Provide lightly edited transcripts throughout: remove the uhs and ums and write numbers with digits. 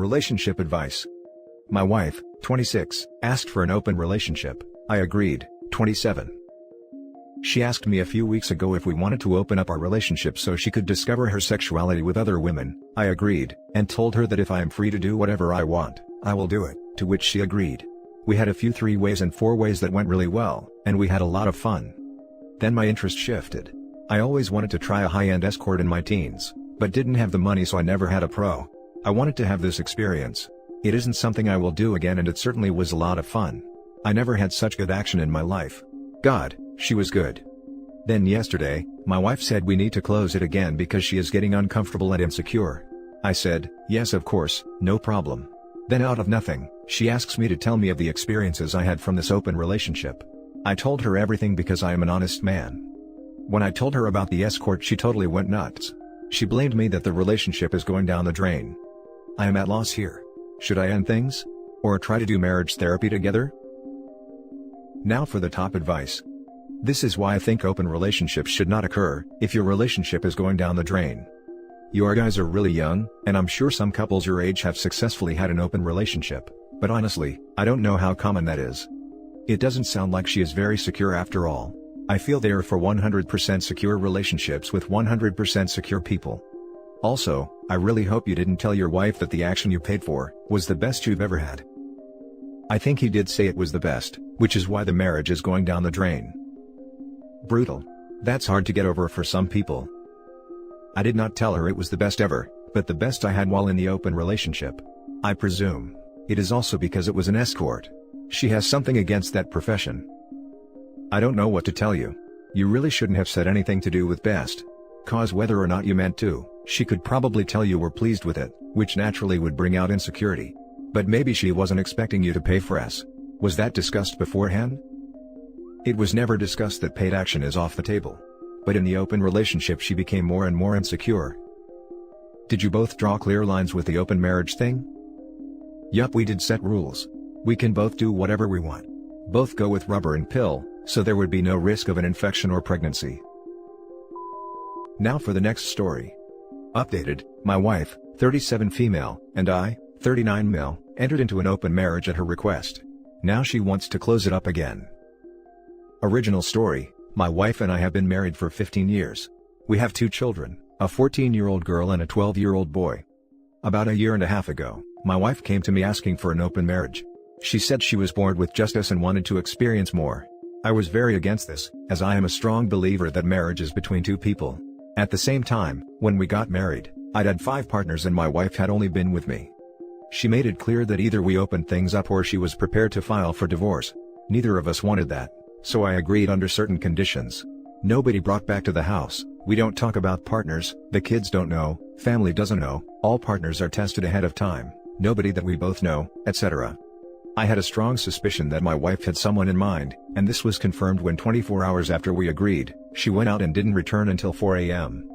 Relationship advice. My wife, 26, asked for an open relationship. I agreed, 27. She asked me a few weeks ago if we wanted to open up our relationship so she could discover her sexuality with other women. I agreed, and told her that if I am free to do whatever I want, I will do it, to which she agreed. We had a few 3-ways and 4-ways that went really well, and we had a lot of fun. Then my interest shifted. I always wanted to try a high-end escort in my teens, but didn't have the money, so I never had a pro. I wanted to have this experience. It isn't something I will do again, and it certainly was a lot of fun. I never had such good action in my life. God, she was good. Then yesterday, my wife said we need to close it again because she is getting uncomfortable and insecure. I said, yes, of course, no problem. Then out of nothing, she asks me to tell me of the experiences I had from this open relationship. I told her everything because I am an honest man. When I told her about the escort, she totally went nuts. She blamed me that the relationship is going down the drain. I am at loss here. Should I end things? Or try to do marriage therapy together? Now for the top advice. This is why I think open relationships should not occur if your relationship is going down the drain. You guys are really young, and I'm sure some couples your age have successfully had an open relationship, but honestly, I don't know how common that is. It doesn't sound like she is very secure after all. I feel they are for 100% secure relationships with 100% secure people. Also, I really hope you didn't tell your wife that the action you paid for was the best you've ever had. I think he did say it was the best, which is why the marriage is going down the drain. Brutal. That's hard to get over for some people. I did not tell her it was the best ever, but the best I had while in the open relationship. I presume it is also because it was an escort. She has something against that profession. I don't know what to tell you. You really shouldn't have said anything to do with best. Cause whether or not you meant to, she could probably tell you were pleased with it, which naturally would bring out insecurity. But maybe she wasn't expecting you to pay for us. Was that discussed beforehand? It was never discussed that paid action is off the table. But in the open relationship she became more and more insecure. Did you both draw clear lines with the open marriage thing? Yup, we did set rules. We can both do whatever we want. Both go with rubber and pill, so there would be no risk of an infection or pregnancy. Now for the next story. Updated, my wife, 37 female, and I, 39 male, entered into an open marriage at her request. Now she wants to close it up again. Original story, my wife and I have been married for 15 years. We have 2 children, a 14-year-old girl and a 12-year-old boy. About a year and a half ago, my wife came to me asking for an open marriage. She said she was bored with just us and wanted to experience more. I was very against this, as I am a strong believer that marriage is between 2 people. At the same time, when we got married, I'd had 5 partners and my wife had only been with me. She made it clear that either we opened things up or she was prepared to file for divorce. Neither of us wanted that, so I agreed under certain conditions. Nobody brought back to the house, we don't talk about partners, the kids don't know, family doesn't know, all partners are tested ahead of time, nobody that we both know, etc. I had a strong suspicion that my wife had someone in mind, and this was confirmed when 24 hours after we agreed, she went out and didn't return until 4 a.m.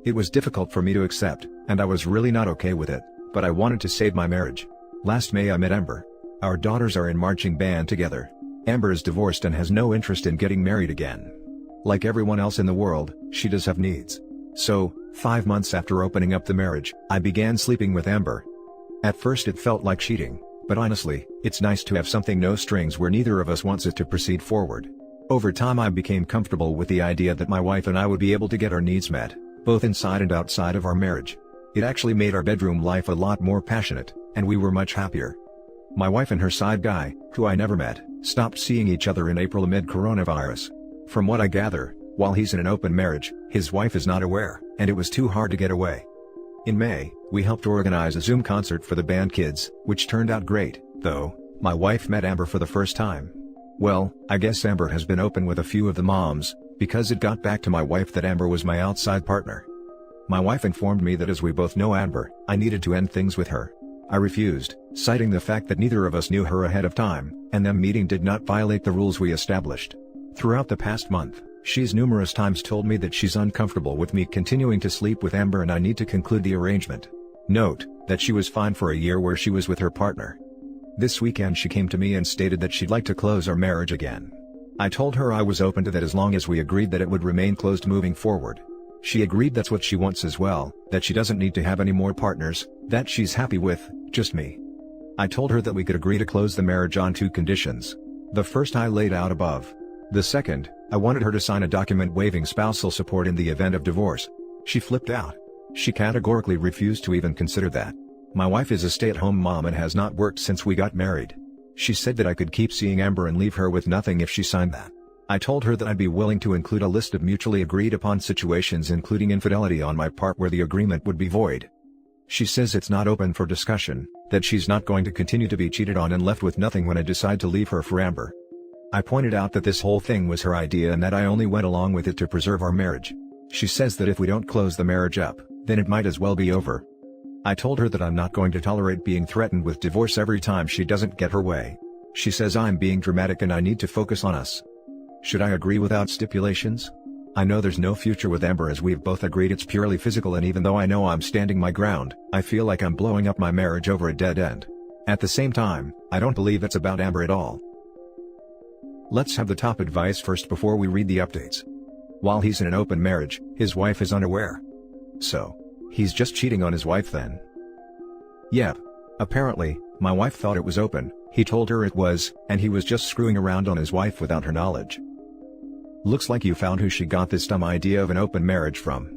It was difficult for me to accept, and I was really not okay with it, but I wanted to save my marriage. Last May I met Amber. Our daughters are in marching band together. Amber is divorced and has no interest in getting married again. Like everyone else in the world, she does have needs. So, 5 months after opening up the marriage, I began sleeping with Amber. At first it felt like cheating, but honestly, it's nice to have something no strings where neither of us wants it to proceed forward. Over time I became comfortable with the idea that my wife and I would be able to get our needs met, both inside and outside of our marriage. It actually made our bedroom life a lot more passionate, and we were much happier. My wife and her side guy, who I never met, stopped seeing each other in April amid coronavirus. From what I gather, while he's in an open marriage, his wife is not aware, and it was too hard to get away. In May, we helped organize a Zoom concert for the band kids, which turned out great, though. My wife met Amber for the first time. Well, I guess Amber has been open with a few of the moms, because it got back to my wife that Amber was my outside partner. My wife informed me that as we both know Amber, I needed to end things with her. I refused, citing the fact that neither of us knew her ahead of time, and them meeting did not violate the rules we established. Throughout the past month, she's numerous times told me that she's uncomfortable with me continuing to sleep with Amber and I need to conclude the arrangement. Note, that she was fine for a year where she was with her partner. This weekend she came to me and stated that she'd like to close our marriage again. I told her I was open to that as long as we agreed that it would remain closed moving forward. She agreed that's what she wants as well, that she doesn't need to have any more partners, that she's happy with just me. I told her that we could agree to close the marriage on 2 conditions. The first I laid out above. The second, I wanted her to sign a document waiving spousal support in the event of divorce. She flipped out. She categorically refused to even consider that. My wife is a stay-at-home mom and has not worked since we got married. She said that I could keep seeing Amber and leave her with nothing if she signed that. I told her that I'd be willing to include a list of mutually agreed upon situations including infidelity on my part where the agreement would be void. She says it's not open for discussion, that she's not going to continue to be cheated on and left with nothing when I decide to leave her for Amber. I pointed out that this whole thing was her idea and that I only went along with it to preserve our marriage. She says that if we don't close the marriage up, then it might as well be over. I told her that I'm not going to tolerate being threatened with divorce every time she doesn't get her way. She says I'm being dramatic and I need to focus on us. Should I agree without stipulations? I know there's no future with Amber as we've both agreed it's purely physical, and even though I know I'm standing my ground, I feel like I'm blowing up my marriage over a dead end. At the same time, I don't believe it's about Amber at all. Let's have the top advice first before we read the updates. While he's in an open marriage, his wife is unaware. So, he's just cheating on his wife then? Yep. Apparently, my wife thought it was open, he told her it was, and he was just screwing around on his wife without her knowledge. Looks like you found who she got this dumb idea of an open marriage from.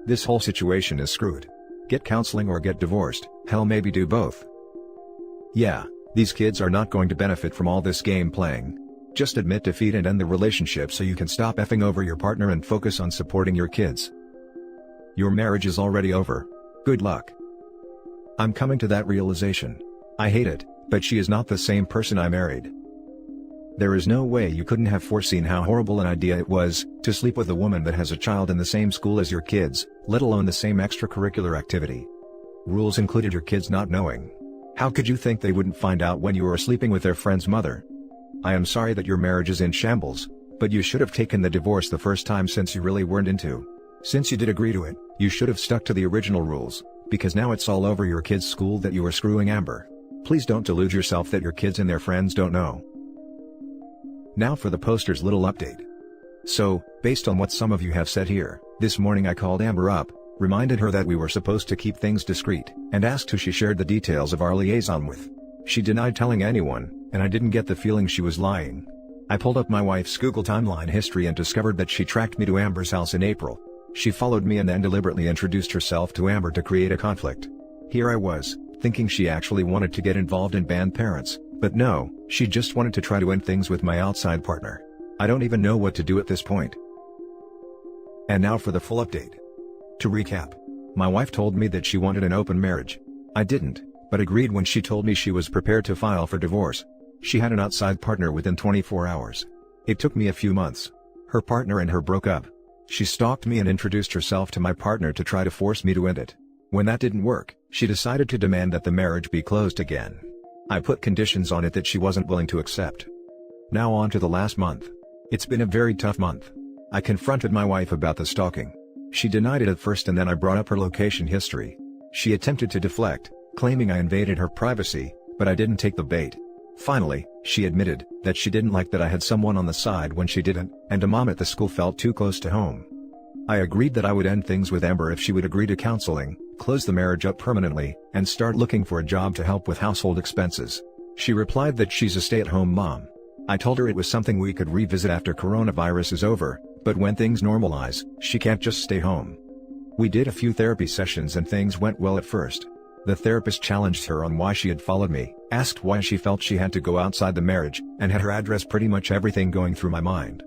This whole situation is screwed. Get counseling or get divorced, hell maybe do both. Yeah, these kids are not going to benefit from all this game playing. Just admit defeat and end the relationship so you can stop effing over your partner and focus on supporting your kids. Your marriage is already over. Good luck. I'm coming to that realization. I hate it, but she is not the same person I married. There is no way you couldn't have foreseen how horrible an idea it was, to sleep with a woman that has a child in the same school as your kids, let alone the same extracurricular activity. Rules included your kids not knowing. How could you think they wouldn't find out when you were sleeping with their friend's mother? I am sorry that your marriage is in shambles, but you should have taken the divorce the first time since you really weren't into. Since you did agree to it, you should have stuck to the original rules, because now it's all over your kids' school that you were screwing Amber. Please don't delude yourself that your kids and their friends don't know. Now for the poster's little update. So, based on what some of you have said here, this morning I called Amber up, reminded her that we were supposed to keep things discreet, and asked who she shared the details of our liaison with. She denied telling anyone, and I didn't get the feeling she was lying. I pulled up my wife's Google timeline history and discovered that she tracked me to Amber's house in April. She followed me and then deliberately introduced herself to Amber to create a conflict. Here I was, thinking she actually wanted to get involved in band parents, but no, she just wanted to try to end things with my outside partner. I don't even know what to do at this point. And now for the full update. To recap, my wife told me that she wanted an open marriage. I didn't, but agreed when she told me she was prepared to file for divorce. She had an outside partner within 24 hours. It took me a few months. Her partner and her broke up. She stalked me and introduced herself to my partner to try to force me to end it. When that didn't work, she decided to demand that the marriage be closed again. I put conditions on it that she wasn't willing to accept. Now on to the last month. It's been a very tough month. I confronted my wife about the stalking. She denied it at first and then I brought up her location history. She attempted to deflect, claiming I invaded her privacy, but I didn't take the bait. Finally, she admitted that she didn't like that I had someone on the side when she didn't, and a mom at the school felt too close to home. I agreed that I would end things with Amber if she would agree to counseling, close the marriage up permanently, and start looking for a job to help with household expenses. She replied that she's a stay-at-home mom. I told her it was something we could revisit after coronavirus is over, but when things normalize, she can't just stay home. We did a few therapy sessions and things went well at first. The therapist challenged her on why she had followed me, asked why she felt she had to go outside the marriage, and had her address pretty much everything going through my mind.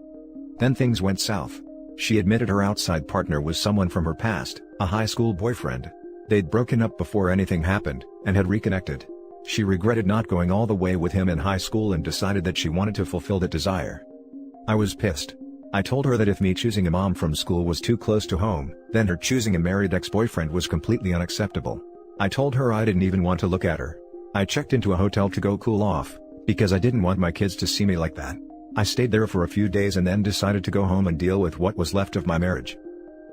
Then things went south. She admitted her outside partner was someone from her past, a high school boyfriend. They'd broken up before anything happened, and had reconnected. She regretted not going all the way with him in high school and decided that she wanted to fulfill that desire. I was pissed. I told her that if me choosing a mom from school was too close to home, then her choosing a married ex-boyfriend was completely unacceptable. I told her I didn't even want to look at her. I checked into a hotel to go cool off, because I didn't want my kids to see me like that. I stayed there for a few days and then decided to go home and deal with what was left of my marriage.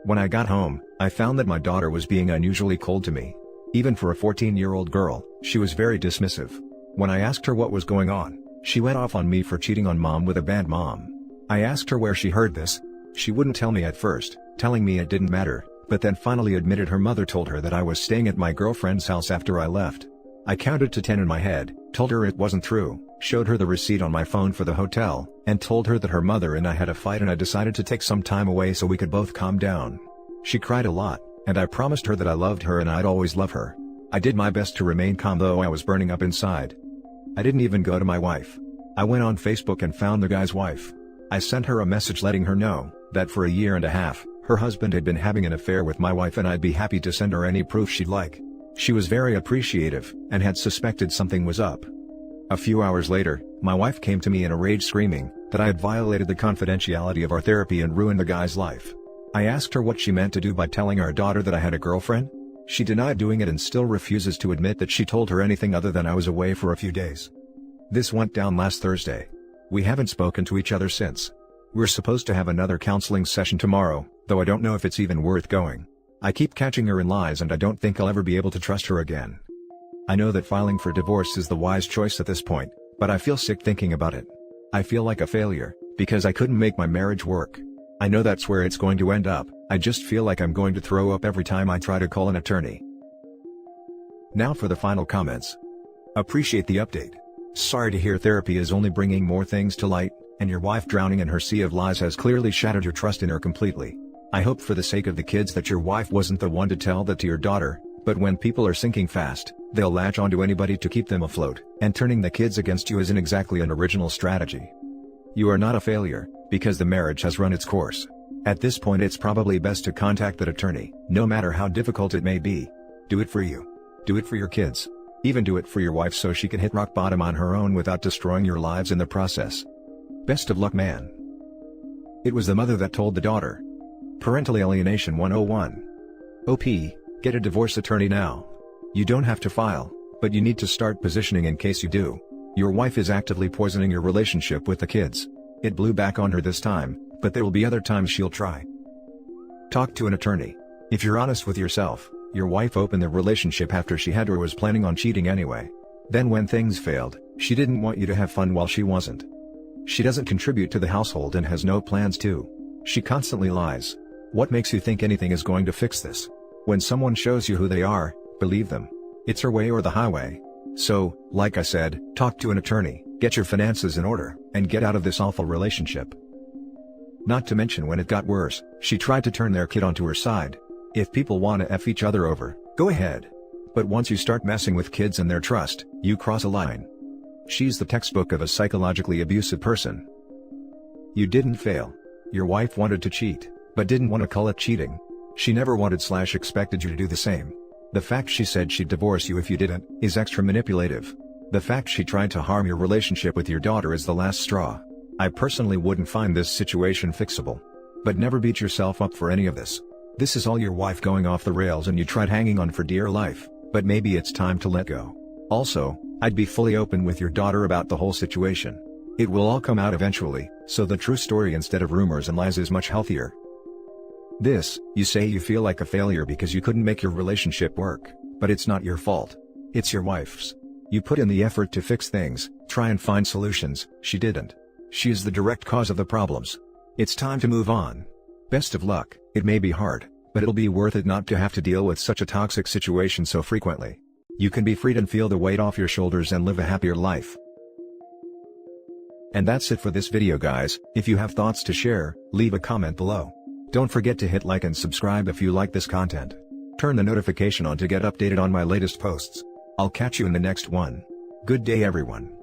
When I got home, I found that my daughter was being unusually cold to me. Even for a 14-year-old girl, she was very dismissive. When I asked her what was going on, she went off on me for cheating on mom with a band mom. I asked her where she heard this. She wouldn't tell me at first, telling me it didn't matter, but then finally admitted her mother told her that I was staying at my girlfriend's house after I left. I counted to 10 in my head, told her it wasn't true, showed her the receipt on my phone for the hotel, and told her that her mother and I had a fight and I decided to take some time away so we could both calm down. She cried a lot, and I promised her that I loved her and I'd always love her. I did my best to remain calm though I was burning up inside. I didn't even go to my wife. I went on Facebook and found the guy's wife. I sent her a message letting her know that for a year and a half, her husband had been having an affair with my wife and I'd be happy to send her any proof she'd like. She was very appreciative, and had suspected something was up. A few hours later, my wife came to me in a rage screaming that I had violated the confidentiality of our therapy and ruined the guy's life. I asked her what she meant to do by telling our daughter that I had a girlfriend. She denied doing it and still refuses to admit that she told her anything other than I was away for a few days. This went down last Thursday. We haven't spoken to each other since. We're supposed to have another counseling session tomorrow, though I don't know if it's even worth going. I keep catching her in lies and I don't think I'll ever be able to trust her again. I know that filing for divorce is the wise choice at this point, but I feel sick thinking about it. I feel like a failure, because I couldn't make my marriage work. I know that's where it's going to end up. I just feel like I'm going to throw up every time I try to call an attorney. Now for the final comments. Appreciate the update. Sorry to hear therapy is only bringing more things to light, and your wife drowning in her sea of lies has clearly shattered your trust in her completely. I hope for the sake of the kids that your wife wasn't the one to tell that to your daughter, but when people are sinking fast, they'll latch onto anybody to keep them afloat, and turning the kids against you isn't exactly an original strategy. You are not a failure, because the marriage has run its course. At this point it's probably best to contact that attorney, no matter how difficult it may be. Do it for you. Do it for your kids. Even do it for your wife so she can hit rock bottom on her own without destroying your lives in the process. Best of luck, man. It was the mother that told the daughter. Parental Alienation 101. OP, get a divorce attorney now. You don't have to file, but you need to start positioning in case you do. Your wife is actively poisoning your relationship with the kids. It blew back on her this time, but there will be other times she'll try. Talk to an attorney. If you're honest with yourself, your wife opened the relationship after she had or was planning on cheating anyway. Then when things failed, she didn't want you to have fun while she wasn't. She doesn't contribute to the household and has no plans to. She constantly lies. What makes you think anything is going to fix this? When someone shows you who they are, believe them. It's her way or the highway. So, like I said, talk to an attorney, get your finances in order, and get out of this awful relationship. Not to mention when it got worse, she tried to turn their kid onto her side. If people want to F each other over, go ahead. But once you start messing with kids and their trust, you cross a line. She's the textbook of a psychologically abusive person. You didn't fail. Your wife wanted to cheat, but didn't want to call it cheating. She never wanted/expected you to do the same. The fact she said she'd divorce you if you didn't, is extra manipulative. The fact she tried to harm your relationship with your daughter is the last straw. I personally wouldn't find this situation fixable. But never beat yourself up for any of this. This is all your wife going off the rails and you tried hanging on for dear life, but maybe it's time to let go. Also, I'd be fully open with your daughter about the whole situation. It will all come out eventually, so the true story instead of rumors and lies is much healthier. You say you feel like a failure because you couldn't make your relationship work, but it's not your fault. It's your wife's. You put in the effort to fix things, try and find solutions, she didn't. She is the direct cause of the problems. It's time to move on. Best of luck. It may be hard, but it'll be worth it not to have to deal with such a toxic situation so frequently. You can be freed and feel the weight off your shoulders and live a happier life. And that's it for this video, guys. If you have thoughts to share, leave a comment below. Don't forget to hit like and subscribe if you like this content. Turn the notification on to get updated on my latest posts. I'll catch you in the next one. Good day, everyone.